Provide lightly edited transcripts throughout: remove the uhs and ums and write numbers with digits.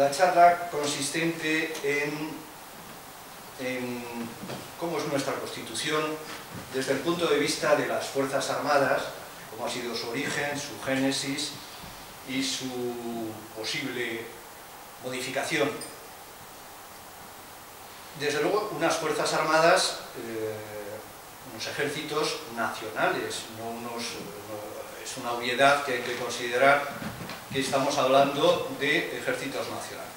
la charla consistente en cómo es nuestra Constitución desde el punto de vista de las Fuerzas Armadas, cómo ha sido su origen, su génesis y su posible modificación. Desde luego, unas Fuerzas Armadas, unos ejércitos nacionales, es una obviedad que hay que considerar que estamos hablando de ejércitos nacionales.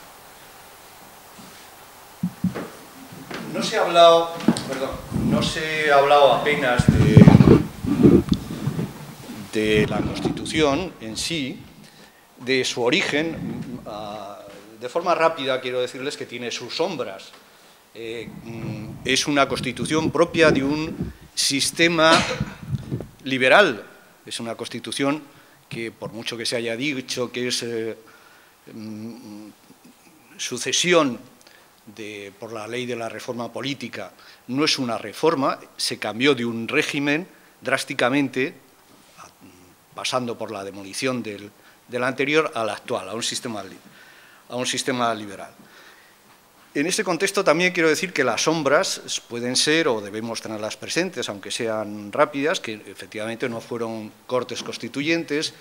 No se ha hablado apenas de la Constitución en sí, de su origen. De forma rápida quiero decirles que tiene sus sombras. Es una Constitución propia de un sistema liberal. Es una Constitución que, por mucho que se haya dicho que es sucesión por la ley de la reforma política, no es una reforma, se cambió de un régimen drásticamente, pasando por la demolición del anterior al actual, a un sistema liberal. En este contexto también quiero decir que las sombras pueden ser, o debemos tenerlas presentes, aunque sean rápidas, que efectivamente no fueron cortes constituyentes,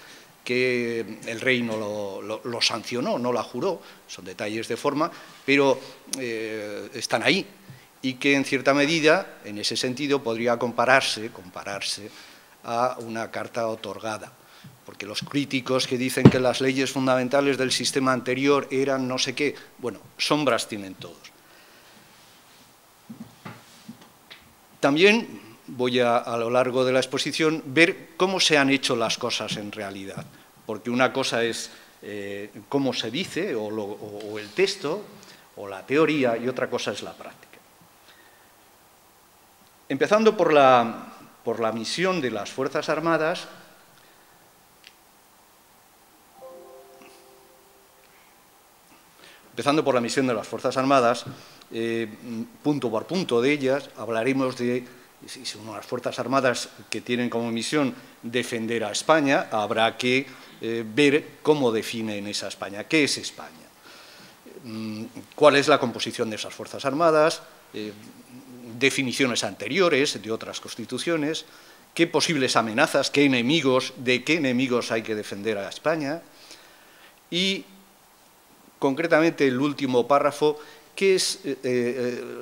que el rey no lo sancionó, no la juró, son detalles de forma, pero están ahí, y que en cierta medida, en ese sentido, podría compararse a una carta otorgada. Porque los críticos que dicen que las leyes fundamentales del sistema anterior eran no sé qué, bueno, sombras tienen todos. También voy a lo largo de la exposición, ver cómo se han hecho las cosas en realidad, porque una cosa es cómo se dice, o el texto, o la teoría, y otra cosa es la práctica. Empezando por la misión de las Fuerzas Armadas. Empezando por la misión de las Fuerzas Armadas, punto por punto de ellas, hablaremos de, si son unas Fuerzas Armadas que tienen como misión defender a España, habrá que ver cómo definen esa España, qué es España, cuál es la composición de esas Fuerzas Armadas, definiciones anteriores de otras constituciones, qué posibles amenazas, de qué enemigos hay que defender a España, y concretamente el último párrafo, que es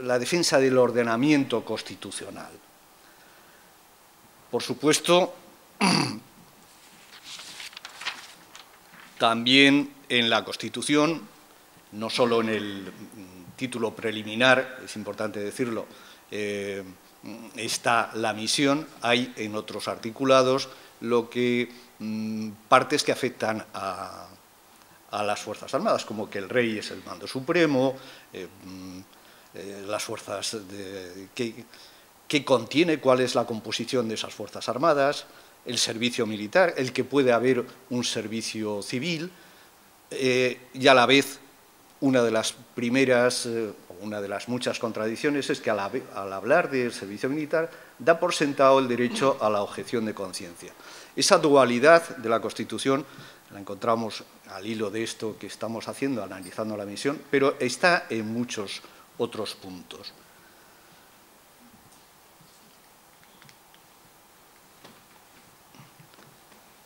la defensa del ordenamiento constitucional. Por supuesto, también en la Constitución, no solo en el título preliminar, es importante decirlo, está la misión, hay en otros articulados partes que afectan a las Fuerzas Armadas, como que el rey es el mando supremo, las fuerzas que contiene, cuál es la composición de esas Fuerzas Armadas, el servicio militar, el que puede haber un servicio civil, y a la vez una de las primeras, una de las muchas contradicciones es que al hablar del servicio militar da por sentado el derecho a la objeción de conciencia. Esa dualidad de la Constitución la encontramos al hilo de esto que estamos haciendo, analizando la misión, pero está en muchos otros puntos.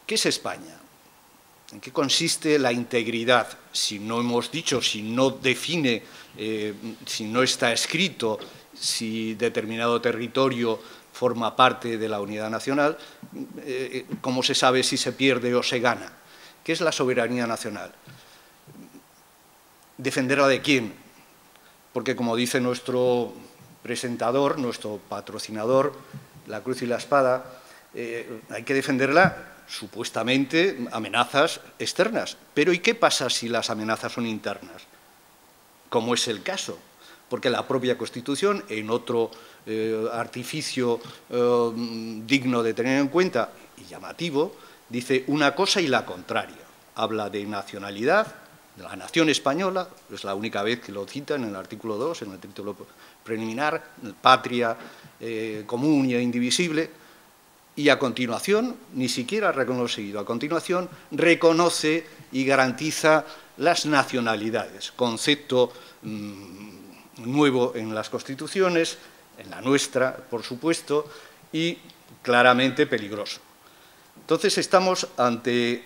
¿Qué es España? ¿En qué consiste la integridad? Si no hemos dicho, si no define, si no está escrito, si determinado territorio forma parte de la unidad nacional, ¿cómo se sabe si se pierde o se gana? ¿Qué es la soberanía nacional? ¿Defenderla de quién? Porque, como dice nuestro presentador, nuestro patrocinador, La Cruz y la Espada, hay que defenderla supuestamente amenazas externas. Pero ¿y qué pasa si las amenazas son internas? Como es el caso, porque la propia Constitución, en otro artificio digno de tener en cuenta y llamativo, dice una cosa y la contraria. Habla de nacionalidad, de la nación española, es la única vez que lo cita en el artículo 2, en el título preliminar, patria común e indivisible, y a continuación, ni siquiera reconocido, a continuación reconoce y garantiza las nacionalidades, concepto nuevo en las constituciones, en la nuestra, por supuesto, y claramente peligroso. Entonces, estamos ante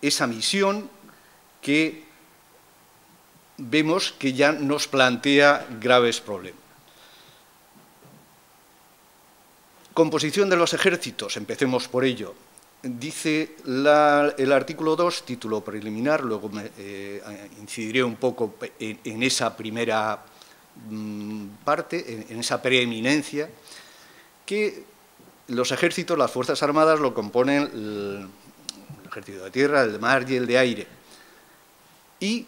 esa misión que vemos que ya nos plantea graves problemas. Composición de los ejércitos, empecemos por ello. Dice el artículo 2, título preliminar, luego incidiré un poco en esa primera parte, en esa preeminencia, que los ejércitos, las Fuerzas Armadas, lo componen el ejército de tierra, el de mar y el de aire. Y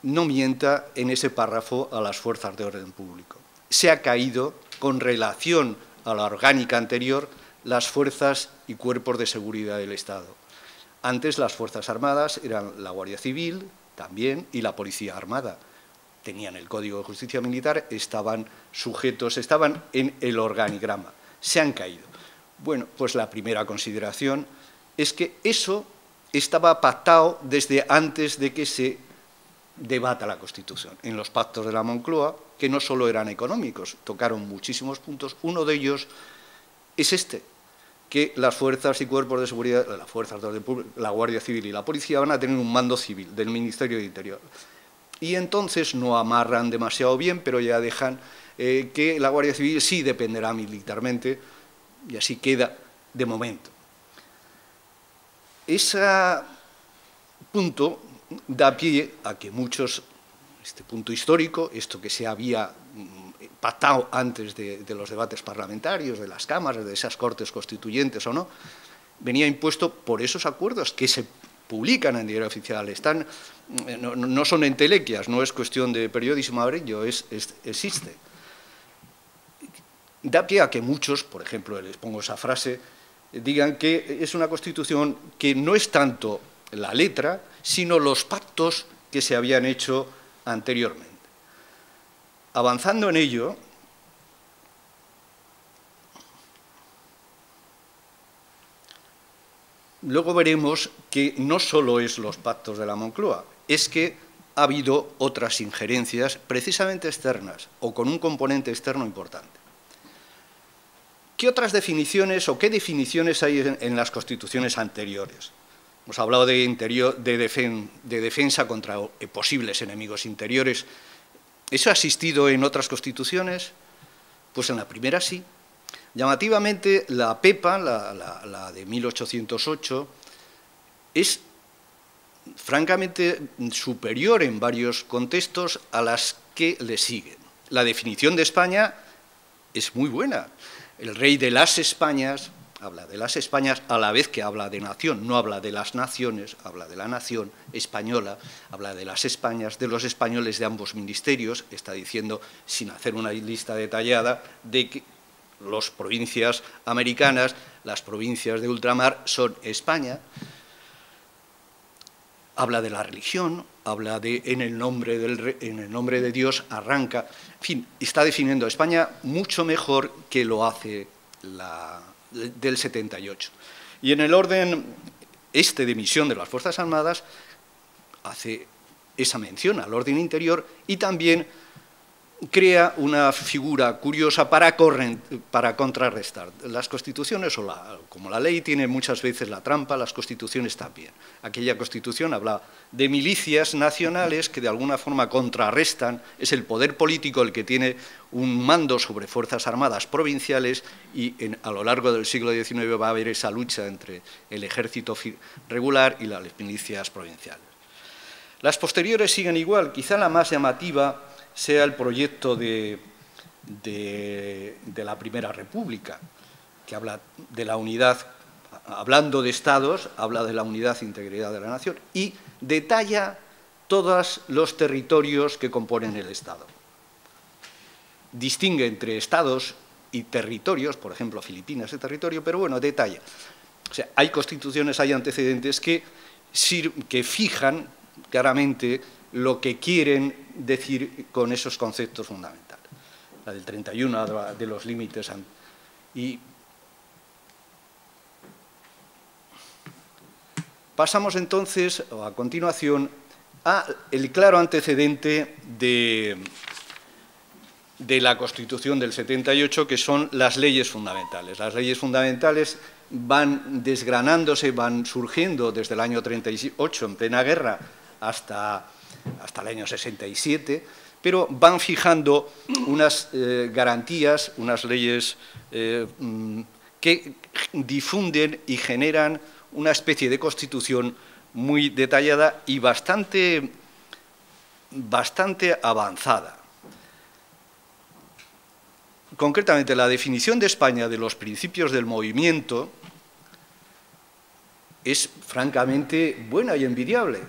no mienta en ese párrafo a las fuerzas de orden público. Se ha caído con relación a la orgánica anterior las fuerzas y cuerpos de seguridad del Estado. Antes las Fuerzas Armadas eran la Guardia Civil también y la Policía Armada. Tenían el Código de Justicia Militar, estaban sujetos, estaban en el organigrama. Se han caído. Bueno, pues la primera consideración es que eso estaba pactado desde antes de que se debata la Constitución. En los pactos de la Moncloa, que no solo eran económicos, tocaron muchísimos puntos. Uno de ellos es este, que las fuerzas y cuerpos de seguridad, las fuerzas de orden público, la Guardia Civil y la Policía van a tener un mando civil del Ministerio de Interior. Y entonces no amarran demasiado bien, pero ya dejan que la Guardia Civil sí dependerá militarmente, y así queda de momento. Ese punto da pie a que muchos, este punto histórico, esto que se había pactado antes de los debates parlamentarios, de las cámaras, de esas cortes constituyentes o no, venía impuesto por esos acuerdos que se publican en Diario Oficial, no son entelequias, no es cuestión de periodismo amarillo, existe. Da pie a que muchos, por ejemplo, les pongo esa frase, digan que es una Constitución que no es tanto la letra, sino los pactos que se habían hecho anteriormente. Avanzando en ello, luego veremos que no solo es los pactos de la Moncloa, es que ha habido otras injerencias precisamente externas o con un componente externo importante. ¿Qué otras definiciones o qué definiciones hay en las constituciones anteriores? Hemos hablado de defensa contra posibles enemigos interiores. ¿Eso ha existido en otras constituciones? Pues en la primera sí. Llamativamente, la PEPA, la de 1808, es francamente superior en varios contextos a las que le siguen. La definición de España es muy buena. El rey de las Españas habla de las Españas a la vez que habla de nación, no habla de las naciones, habla de la nación española, habla de las Españas, de los españoles de ambos ministerios, está diciendo, sin hacer una lista detallada, de que las provincias americanas, las provincias de ultramar son España. Habla de la religión, habla de en el nombre de Dios arranca. En fin, está definiendo a España mucho mejor que lo hace la del 78. Y en el orden de misión de las Fuerzas Armadas hace esa mención al orden interior y también crea una figura curiosa para contrarrestar. Las constituciones, como la ley tiene muchas veces la trampa, las constituciones también. Aquella constitución habla de milicias nacionales que de alguna forma contrarrestan, es el poder político el que tiene un mando sobre fuerzas armadas provinciales y a lo largo del siglo XIX va a haber esa lucha entre el ejército regular y las milicias provinciales. Las posteriores siguen igual, quizá la más llamativa sea el proyecto de la Primera República, que habla de la unidad, hablando de estados, habla de la unidad e integridad de la nación y detalla todos los territorios que componen el Estado. Distingue entre estados y territorios, por ejemplo, Filipinas es territorio, pero bueno, detalla. O sea, hay constituciones, hay antecedentes que fijan claramente lo que quieren decir con esos conceptos fundamentales. La del 31 habla de los límites y Pasamos entonces, a continuación, al claro antecedente de la Constitución del 78, que son las leyes fundamentales. Las leyes fundamentales van desgranándose, van surgiendo desde el año 38, en plena guerra, hasta el año 67, pero van fijando unas garantías, unas leyes que difunden y generan una especie de constitución muy detallada y bastante avanzada. Concretamente, la definición de España de los principios del movimiento es francamente buena y envidiable.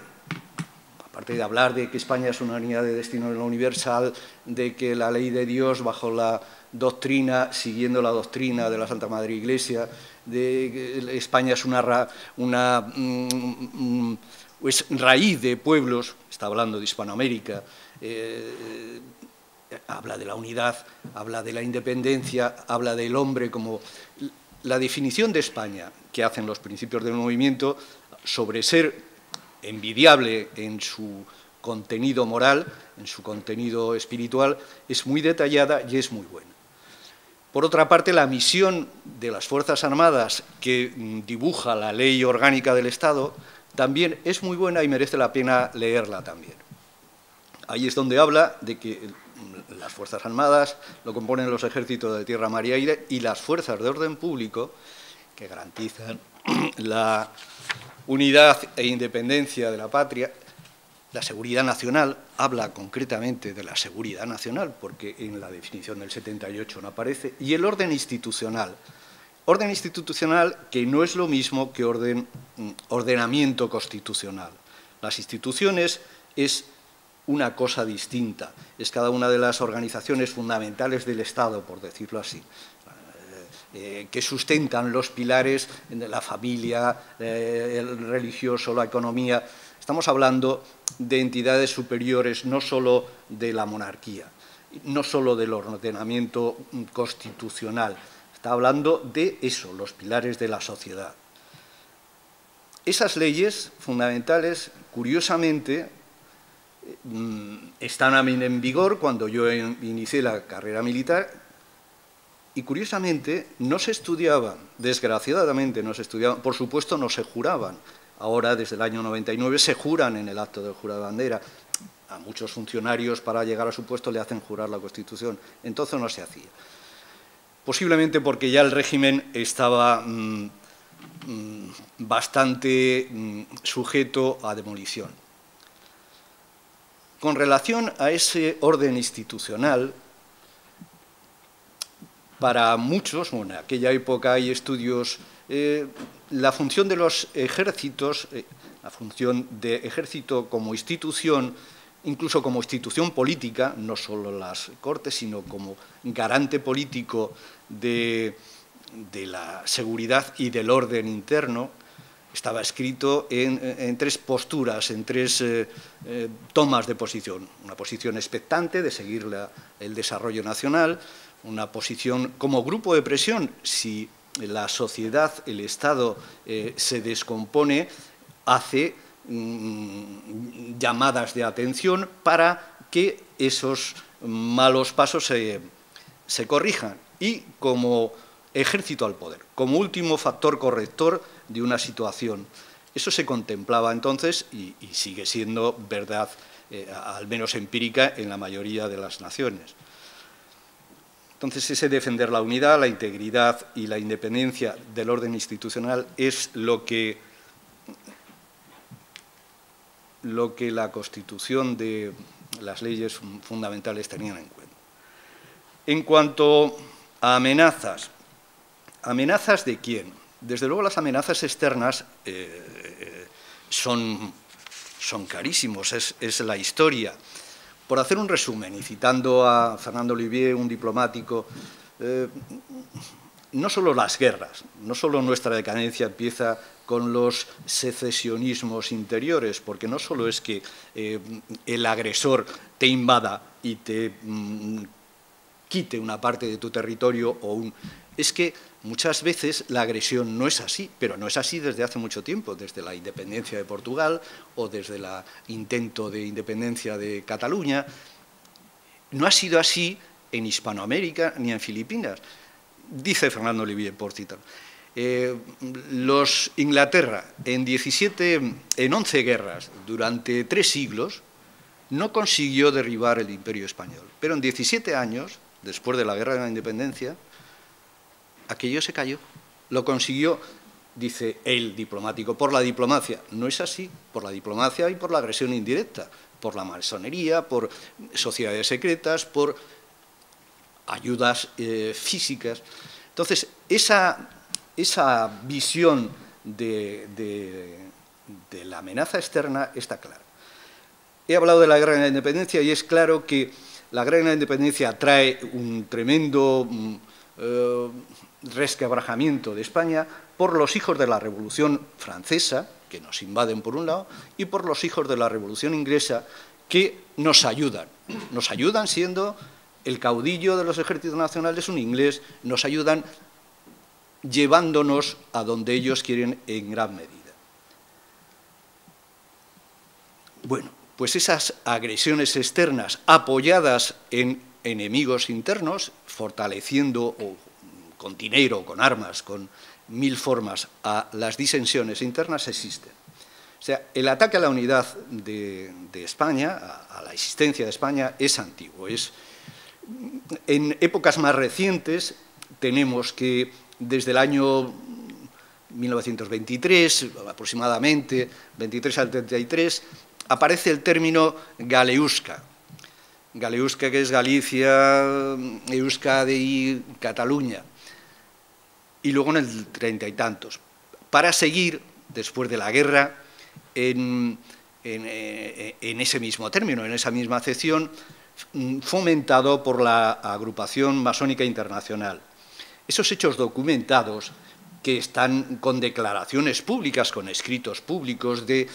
Aparte de hablar de que España es una unidad de destino universal, de que la ley de Dios bajo la doctrina, siguiendo la doctrina de la Santa Madre Iglesia, de que España es una raíz de pueblos, está hablando de Hispanoamérica, habla de la unidad, habla de la independencia, habla del hombre como... La definición de España que hacen los principios del movimiento sobre ser envidiable en su contenido moral, en su contenido espiritual, es muy detallada y es muy buena. Por otra parte, la misión de las Fuerzas Armadas que dibuja la Ley Orgánica del Estado también es muy buena y merece la pena leerla también. Ahí es donde habla de que las Fuerzas Armadas lo componen los ejércitos de tierra, mar y aire y las fuerzas de orden público que garantizan la unidad e independencia de la patria. La seguridad nacional, habla concretamente de la seguridad nacional, porque en la definición del 78 no aparece, y el orden institucional que no es lo mismo que ordenamiento constitucional. Las instituciones es una cosa distinta, es cada una de las organizaciones fundamentales del Estado, por decirlo así, que sustentan los pilares de la familia, el religioso, la economía. Estamos hablando de entidades superiores, no solo de la monarquía, no solo del ordenamiento constitucional, está hablando de eso, los pilares de la sociedad. Esas leyes fundamentales, curiosamente, están en vigor cuando yo inicié la carrera militar y, curiosamente, no se estudiaban, desgraciadamente no se estudiaban, por supuesto no se juraban. Ahora, desde el año 99, se juran en el acto del jurado de bandera. A muchos funcionarios, para llegar a su puesto, le hacen jurar la Constitución. Entonces no se hacía. Posiblemente porque ya el régimen estaba bastante sujeto a demolición. Con relación a ese orden institucional, para muchos, bueno, en aquella época hay estudios, la función de los ejércitos, la función de ejército como institución, incluso como institución política, no solo las Cortes, sino como garante político de la seguridad y del orden interno, estaba escrito en tres posturas, en tres tomas de posición. Una posición expectante de seguir el desarrollo nacional, una posición como grupo de presión, si la sociedad, el Estado se descompone, hace llamadas de atención para que esos malos pasos se corrijan, y como ejército al poder, como último factor corrector de una situación. Eso se contemplaba entonces y sigue siendo verdad, al menos empírica, en la mayoría de las naciones. Entonces, ese defender la unidad, la integridad y la independencia del orden institucional es lo que la Constitución de las leyes fundamentales tenían en cuenta. En cuanto a amenazas, ¿amenazas de quién? Desde luego las amenazas externas son carísimos, es la historia. Por hacer un resumen, y citando a Fernando Olivier, un diplomático, no solo las guerras, no solo nuestra decadencia empieza con los secesionismos interiores, porque no solo es que el agresor te invada y te quite una parte de tu territorio o es que muchas veces la agresión no es así, pero no es así desde hace mucho tiempo, desde la independencia de Portugal o desde el intento de independencia de Cataluña. No ha sido así en Hispanoamérica ni en Filipinas. Dice Fernando Olivier, por citar. Inglaterra, en 11 guerras durante 3 siglos, no consiguió derribar el Imperio Español. Pero en 17 años, después de la Guerra de la Independencia, aquello se cayó. Lo consiguió, dice el diplomático, por la diplomacia. No es así, por la diplomacia y por la agresión indirecta, por la masonería, por sociedades secretas, por ayudas físicas. Entonces, esa visión de la amenaza externa está clara. He hablado de la Guerra de la Independencia y es claro que la Guerra de la Independencia trae un tremendo resquebrajamiento de España por los hijos de la Revolución Francesa, que nos invaden por un lado, y por los hijos de la Revolución Inglesa, que nos ayudan. Nos ayudan siendo el caudillo de los ejércitos nacionales un inglés, nos ayudan llevándonos a donde ellos quieren en gran medida. Bueno, pues esas agresiones externas apoyadas en enemigos internos, fortaleciendo con dinero, con armas, con 1000 formas a las disensiones internas, existen. O sea, el ataque a la unidad de España, a la existencia de España, es antiguo. En épocas más recientes tenemos que desde el año 1923, aproximadamente, 23 al 33, aparece el término Galeusca. Galeusca, que es Galicia, Euskadi y Cataluña. Y luego en el 30 y tantos. Para seguir, después de la guerra, en ese mismo término, en esa misma acepción, fomentado por la agrupación masónica internacional. Esos hechos documentados, que están con declaraciones públicas, con escritos públicos de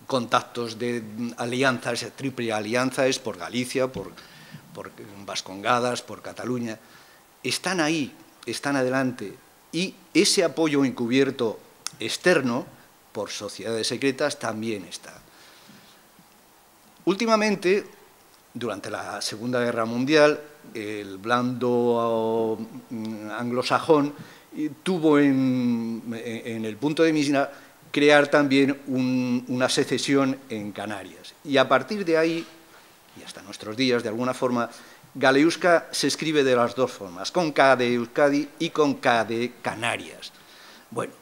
contactos de alianzas, triple alianzas por Galicia, por Vascongadas, por Cataluña, están ahí, están adelante, y ese apoyo encubierto externo por sociedades secretas también está. Últimamente, durante la Segunda Guerra Mundial, el blando anglosajón tuvo en el punto de mira crear también una secesión en Canarias. Y a partir de ahí, y hasta nuestros días, de alguna forma, Galeusca se escribe de las dos formas, con K de Euskadi y con K de Canarias. Bueno,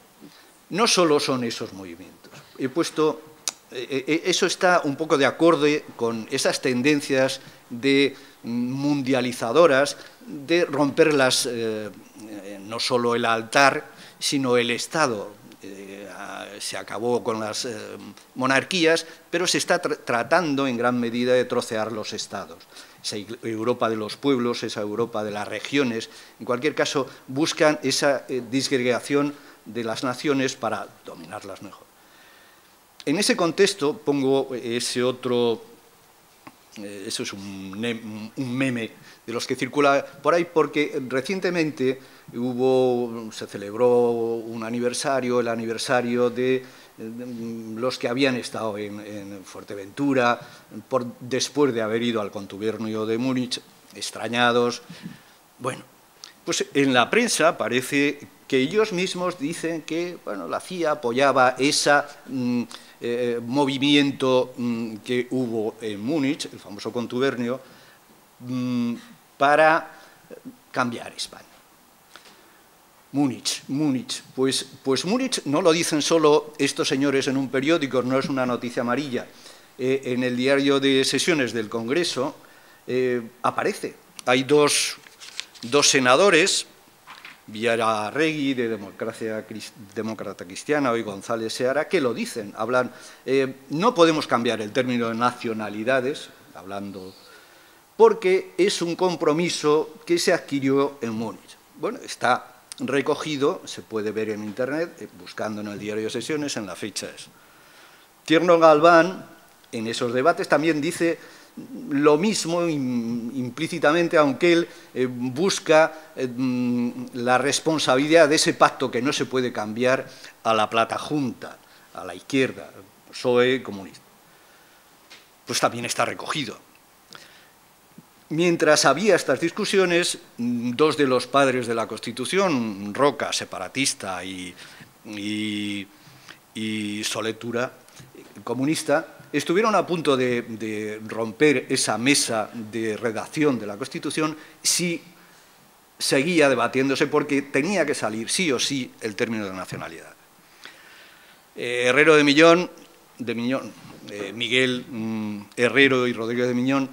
no solo son esos movimientos. He puesto, eso está un poco de acorde con esas tendencias de mundializadoras, de romper no solo el altar, sino el Estado. Se acabó con las monarquías, pero se está tratando en gran medida de trocear los estados. Esa Europa de los pueblos, esa Europa de las regiones, en cualquier caso, buscan esa disgregación de las naciones para dominarlas mejor. En ese contexto pongo ese otro, eso es un meme de los que circula por ahí, porque recientemente se celebró un aniversario, el aniversario de los que habían estado en Fuerteventura, después de haber ido al contubernio de Múnich, extrañados. Bueno, pues en la prensa parece que ellos mismos dicen que la CIA apoyaba ese movimiento que hubo en Múnich, el famoso contubernio, para cambiar España. Múnich, pues Múnich no lo dicen solo estos señores en un periódico, no es una noticia amarilla. En el diario de sesiones del Congreso aparece. Hay dos senadores, Villarregui, de Demócrata Cristiana, y González Seara, que lo dicen, hablan. No podemos cambiar el término de nacionalidades, hablando, porque es un compromiso que se adquirió en Múnich. Bueno, está recogido, se puede ver en Internet, buscando en el diario de sesiones, en la fecha es. Tierno Galván, en esos debates, también dice lo mismo implícitamente, aunque él busca la responsabilidad de ese pacto que no se puede cambiar a la plata junta, a la izquierda, PSOE comunista. Pues también está recogido. Mientras había estas discusiones, dos de los padres de la Constitución, Roca, separatista, y Soletura, comunista, estuvieron a punto de romper esa mesa de redacción de la Constitución si seguía debatiéndose, porque tenía que salir sí o sí el término de nacionalidad. Miguel Herrero y Rodríguez de Miñón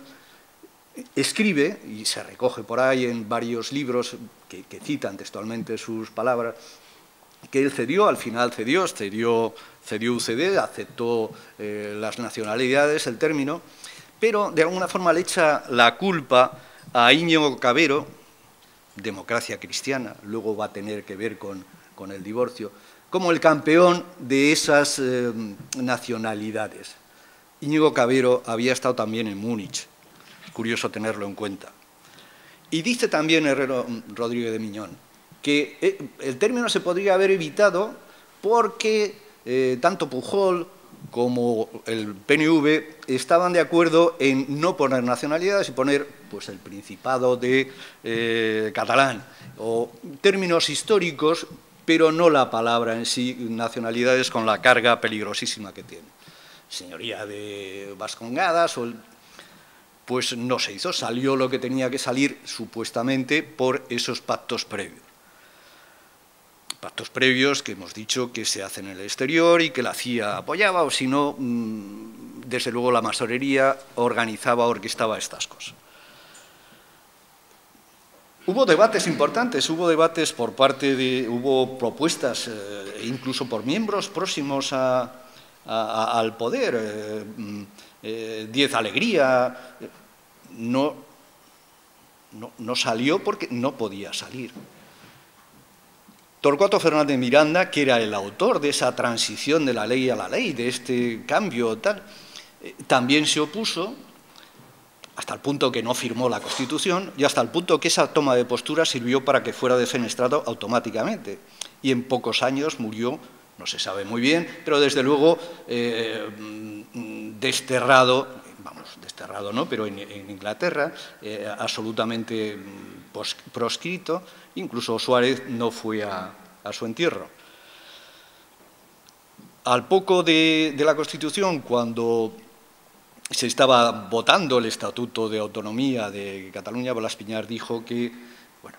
escribe, y se recoge por ahí en varios libros que citan textualmente sus palabras, que él cedió, al final cedió UCD, aceptó las nacionalidades, el término, pero de alguna forma le echa la culpa a Íñigo Cavero, democracia cristiana, luego va a tener que ver con el divorcio, como el campeón de esas nacionalidades. Íñigo Cavero había estado también en Múnich, curioso tenerlo en cuenta. Y dice también Herrero Rodríguez de Miñón que el término se podría haber evitado porque tanto Pujol como el PNV estaban de acuerdo en no poner nacionalidades y poner pues, el Principado de catalán, o términos históricos, pero no la palabra en sí, nacionalidades, con la carga peligrosísima que tiene. Señoría de Vascongadas, pues no se hizo, salió lo que tenía que salir supuestamente por esos pactos previos. Pactos previos que hemos dicho que se hacen en el exterior y que la CIA apoyaba, o si no, desde luego la masonería organizaba, orquestaba estas cosas. Hubo debates importantes, hubo debates hubo propuestas, incluso por miembros próximos al poder, Díez Alegría, no salió porque no podía salir. Torcuato Fernández Miranda, que era el autor de esa transición de la ley a la ley, de este cambio tal, también se opuso, hasta el punto que no firmó la Constitución y hasta el punto que esa toma de postura sirvió para que fuera defenestrado automáticamente. Y en pocos años murió, no se sabe muy bien, pero desde luego desterrado, desterrado no, pero en Inglaterra, absolutamente proscrito. Incluso Suárez no fue a su entierro. Al poco de la Constitución, cuando se estaba votando el Estatuto de Autonomía de Cataluña, Blas Piñar dijo que, bueno,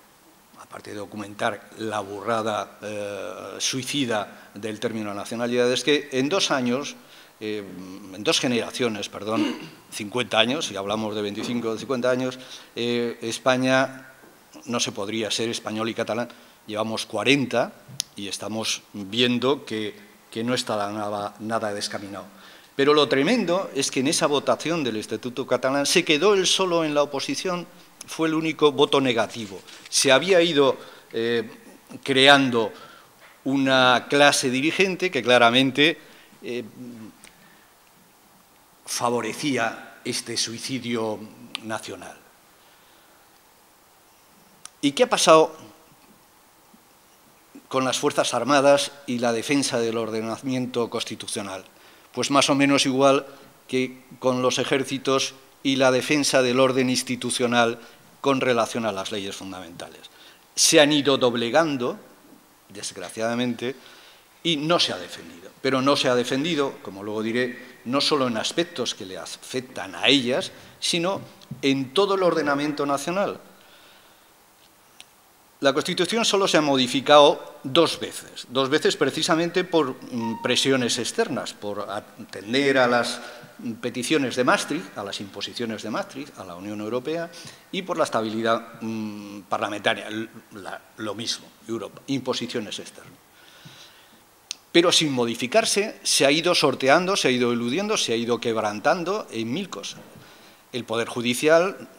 aparte de documentar la burrada suicida del término nacionalidad, es que en 2 años, en 2 generaciones, perdón, 50 años, si hablamos de 25 o 50 años, España no se podría ser español y catalán. Llevamos 40 y estamos viendo que no está nada descaminado. Pero lo tremendo es que en esa votación del Estatuto catalán se quedó él solo en la oposición, fue el único voto negativo. Se había ido creando una clase dirigente que claramente favorecía este suicidio nacional. ¿Y qué ha pasado con las Fuerzas Armadas y la defensa del ordenamiento constitucional? Pues más o menos igual que con los ejércitos y la defensa del orden institucional con relación a las leyes fundamentales. Se han ido doblegando, desgraciadamente, y no se ha defendido. Pero no se ha defendido, como luego diré, no solo en aspectos que le afectan a ellas, sino en todo el ordenamiento nacional. La Constitución solo se ha modificado 2 veces precisamente por presiones externas, por atender a las peticiones de Maastricht, a las imposiciones de Maastricht, a la Unión Europea, y por la estabilidad parlamentaria, lo mismo, Europa, imposiciones externas. Pero sin modificarse se ha ido sorteando, se ha ido eludiendo, se ha ido quebrantando en 1000 cosas. El Poder Judicial,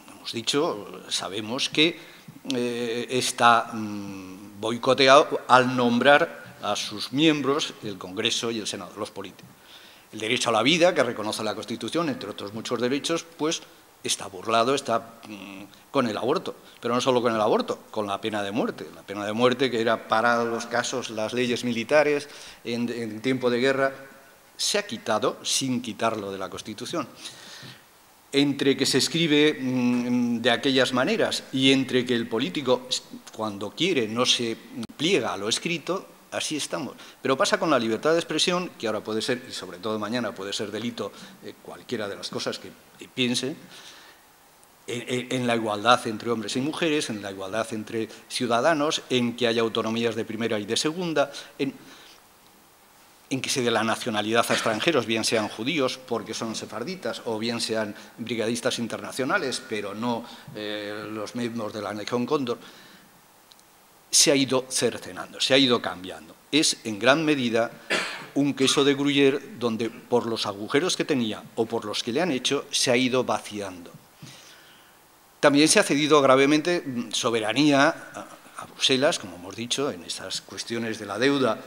hemos dicho, sabemos que está boicoteado al nombrar a sus miembros el Congreso y el Senado, los políticos. El derecho a la vida, que reconoce la Constitución, entre otros muchos derechos, pues está burlado, está con el aborto. Pero no solo con el aborto, con la pena de muerte. La pena de muerte, que era para los casos, las leyes militares en tiempo de guerra, se ha quitado sin quitarlo de la Constitución. Entre que se escribe de aquellas maneras y entre que el político, cuando quiere, no se pliega a lo escrito, así estamos. Pero pasa con la libertad de expresión, que ahora puede ser, y sobre todo mañana puede ser delito, cualquiera de las cosas que piense, en la igualdad entre hombres y mujeres, en la igualdad entre ciudadanos, en que haya autonomías de primera y de segunda, en que se dé la nacionalidad a extranjeros, bien sean judíos porque son sefarditas o bien sean brigadistas internacionales, pero no los miembros de la Legión Cóndor, se ha ido cercenando, se ha ido cambiando. Es en gran medida un queso de Gruyère donde por los agujeros que tenía o por los que le han hecho se ha ido vaciando. También se ha cedido gravemente soberanía a Bruselas, como hemos dicho, en esas cuestiones de la deuda,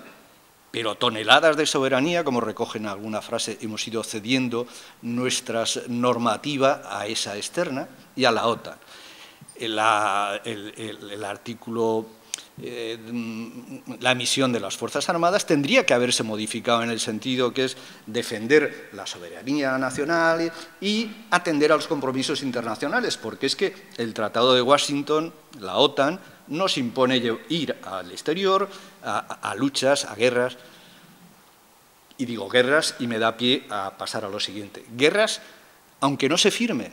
pero toneladas de soberanía, como recogen alguna frase, hemos ido cediendo nuestra normativa a esa externa y a la OTAN. El artículo, la misión de las Fuerzas Armadas tendría que haberse modificado en el sentido que es defender la soberanía nacional y atender a los compromisos internacionales, porque es que el Tratado de Washington, la OTAN, nos impone ir al exterior, a luchas, a guerras, y digo guerras y me da pie a pasar a lo siguiente. Guerras, aunque no se firmen,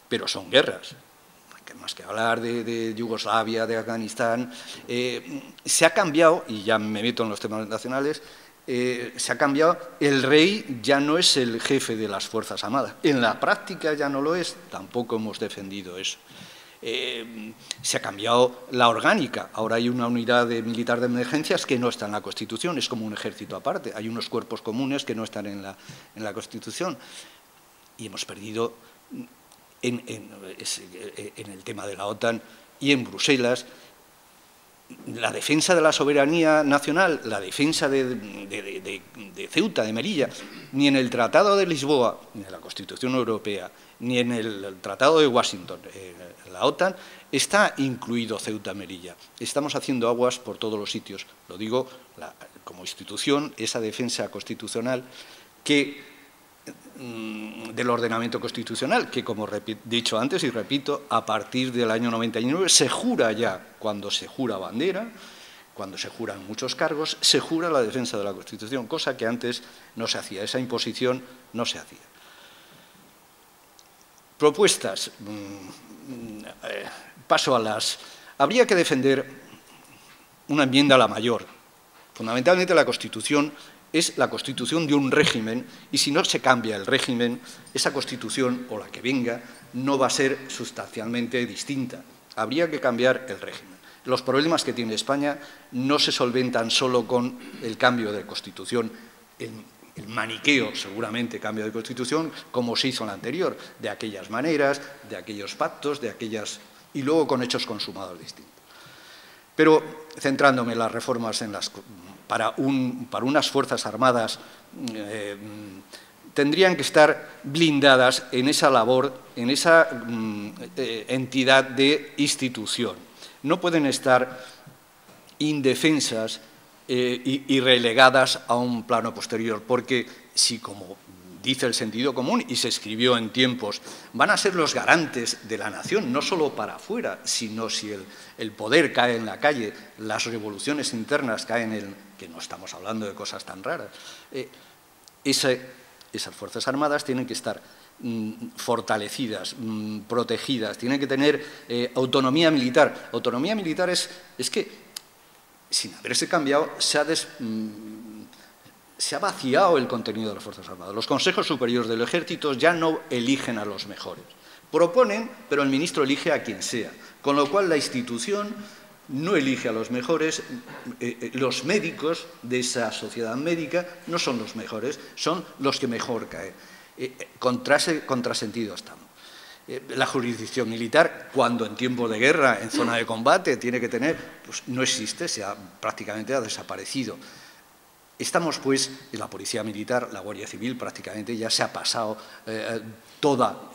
pero son guerras. Más que hablar de Yugoslavia, de Afganistán, se ha cambiado, y ya me meto en los temas nacionales, se ha cambiado, el rey ya no es el jefe de las Fuerzas Armadas. En la práctica ya no lo es, tampoco hemos defendido eso. Se ha cambiado la orgánica, ahora hay una unidad militar de emergencias que no está en la Constitución, es como un ejército aparte, hay unos cuerpos comunes que no están en la Constitución y hemos perdido en el tema de la OTAN y en Bruselas la defensa de la soberanía nacional, la defensa de Ceuta, de Melilla, ni en el Tratado de Lisboa, ni en la Constitución Europea, ni en el Tratado de Washington, la OTAN, está incluido Ceuta-Melilla. Estamos haciendo aguas por todos los sitios. Lo digo como institución, esa defensa constitucional del ordenamiento constitucional, que como he dicho antes y repito, a partir del año 99 se jura ya, cuando se jura bandera, cuando se juran muchos cargos, se jura la defensa de la Constitución, cosa que antes no se hacía, esa imposición no se hacía. Propuestas, paso a las... Habría que defender una enmienda a la mayor. Fundamentalmente la Constitución es la constitución de un régimen y si no se cambia el régimen, esa constitución o la que venga no va a ser sustancialmente distinta. Habría que cambiar el régimen. Los problemas que tiene España no se solventan solo con el cambio de constitución, el maniqueo, seguramente, cambio de constitución, como se hizo en la anterior, de aquellas maneras, de aquellos pactos, y luego con hechos consumados distintos. Pero, centrándome en las reformas para unas Fuerzas Armadas, tendrían que estar blindadas en esa labor, en esa entidad de institución. No pueden estar indefensas y relegadas a un plano posterior, porque si, como dice el sentido común, y se escribió en tiempos, van a ser los garantes de la nación, no solo para afuera, sino si el poder cae en la calle, las revoluciones internas caen que no estamos hablando de cosas tan raras. Esas Fuerzas Armadas tienen que estar fortalecidas, protegidas, tienen que tener autonomía militar. Autonomía militar es que, sin haberse cambiado, se ha vaciado el contenido de las Fuerzas Armadas. Los consejos superiores del Ejército ya no eligen a los mejores. Proponen, pero el ministro elige a quien sea. Con lo cual, la institución no elige a los mejores. Los médicos de esa sociedad médica no son los mejores, son los que mejor caen. Contrasentido estamos. La jurisdicción militar, cuando en tiempo de guerra, en zona de combate, tiene que tener, pues no existe, prácticamente ha desaparecido. Estamos, pues, en la Policía Militar, la Guardia Civil prácticamente ya se ha pasado toda,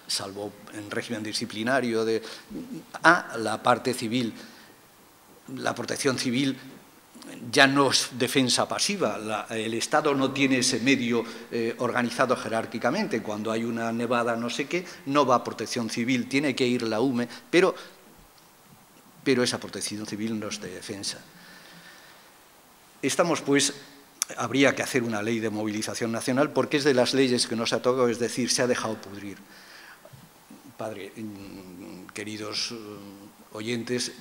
salvo en régimen disciplinario, a la parte civil. La protección civil ya no es defensa pasiva, el Estado no tiene ese medio organizado jerárquicamente. Cuando hay una nevada no sé qué, no va a protección civil, tiene que ir la UME, pero esa protección civil no es de defensa. Estamos, pues, habría que hacer una ley de movilización nacional porque es de las leyes que nos ha tocado, es decir, se ha dejado pudrir. Padre, queridos oyentes,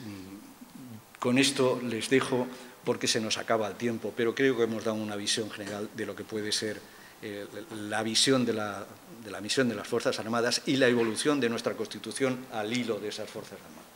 con esto les dejo porque se nos acaba el tiempo, pero creo que hemos dado una visión general de lo que puede ser la visión de la misión de las Fuerzas Armadas y la evolución de nuestra Constitución al hilo de esas Fuerzas Armadas.